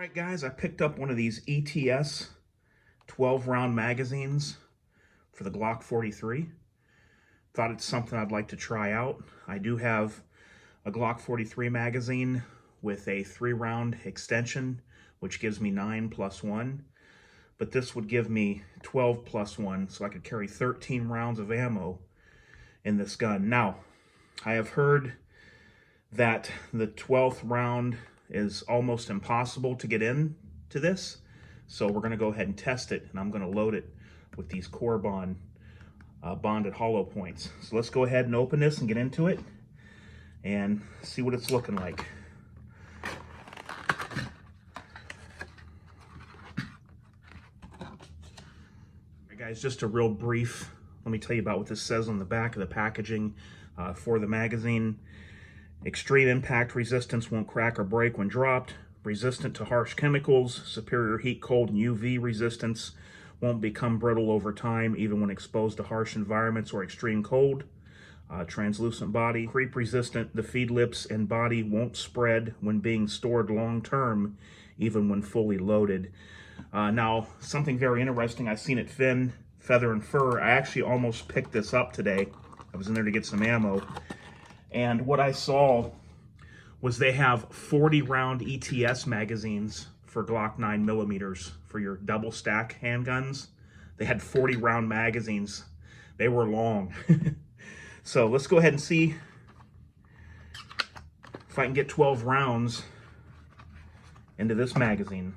right, guys, I picked up one of these ETS 12-round magazines for the Glock 43. Thought it's something I'd like to try out. I do have a Glock 43 magazine with a 3-round extension, which gives me 9 plus 1. But this would give me 12 plus 1, so I could carry 13 rounds of ammo in this gun. Now, I have heard that the 12th round is almost impossible to get in to this, so we're going to go ahead and test it, and I'm going to load it with these core bonded hollow points. So let's go ahead and open this and get into it and see what it's looking like. Alright guys, just a real brief, let me tell you about what this says on the back of the packaging for the magazine. Extreme impact resistance, won't crack or break when dropped. Resistant to harsh chemicals. Superior heat, cold, and UV resistance. Won't become brittle over time, even when exposed to harsh environments or extreme cold. Translucent body. Creep resistant. The feed lips and body won't spread when being stored long term, even when fully loaded. Now, something very interesting. I've seen at Finn, Feather and Fur. I actually almost picked this up today. I was in there to get some ammo. And what I saw was they have 40-round ETS magazines for Glock 9mm for your double stack handguns. They had 40-round magazines. They were long. So let's go ahead and see if I can get 12 rounds into this magazine.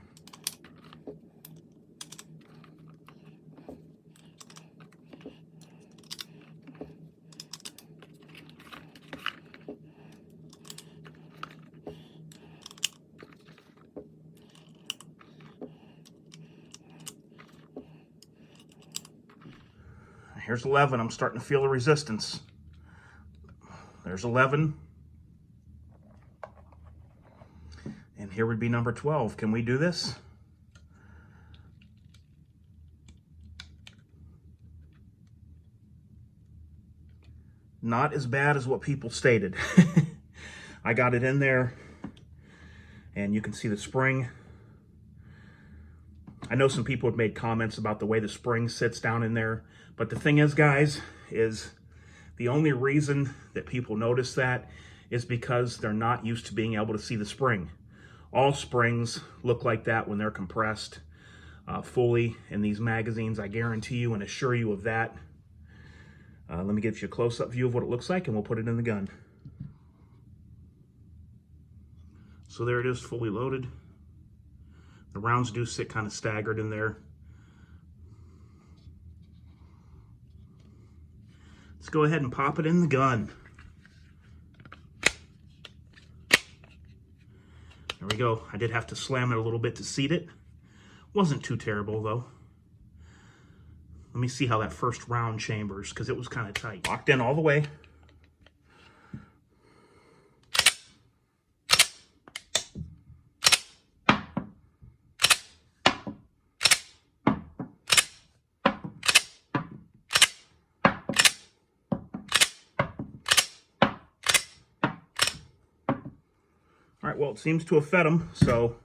Here's 11. I'm starting to feel the resistance. There's 11. And here would be number 12. Can we do this? Not as bad as what people stated. I got it in there, and you can see the spring. I know some people have made comments about the way the spring sits down in there, but the thing is, guys, is the only reason that people notice that is because they're not used to being able to see the spring. All springs look like that when they're compressed fully in these magazines. I guarantee you and assure you of that. Let me give you a close-up view of what it looks like, and we'll put it in the gun. So there it is, fully loaded. The rounds do sit kind of staggered in there. Let's go ahead and pop it in the gun. There we go. I did have to slam it a little bit to seat it. Wasn't too terrible though. Let me see how that first round chambers, because it was kind of tight. Locked in all the way. All right, well, it seems to have fed them, so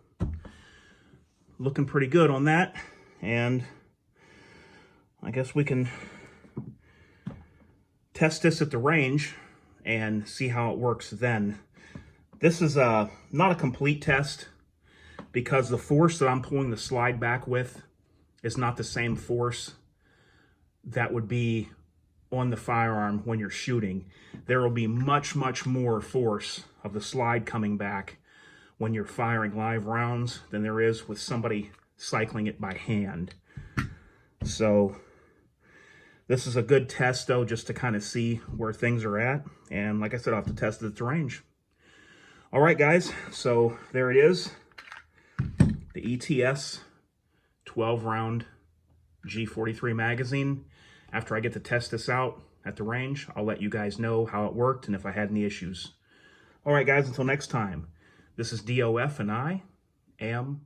looking pretty good on that. And I guess we can test this at the range and see how it works then. This is not a complete test because the force that I'm pulling the slide back with is not the same force that would be on the firearm when you're shooting. There will be much, much more force of the slide coming back when you're firing live rounds than there is with somebody cycling it by hand. So this is a good test though, just to kind of see where things are at. And like I said, I'll have to test it at the range. All right, guys, so there it is. The ETS 12-round G43 magazine. After I get to test this out at the range, I'll let you guys know how it worked and if I had any issues. All right, guys, until next time, this is DOF, and I am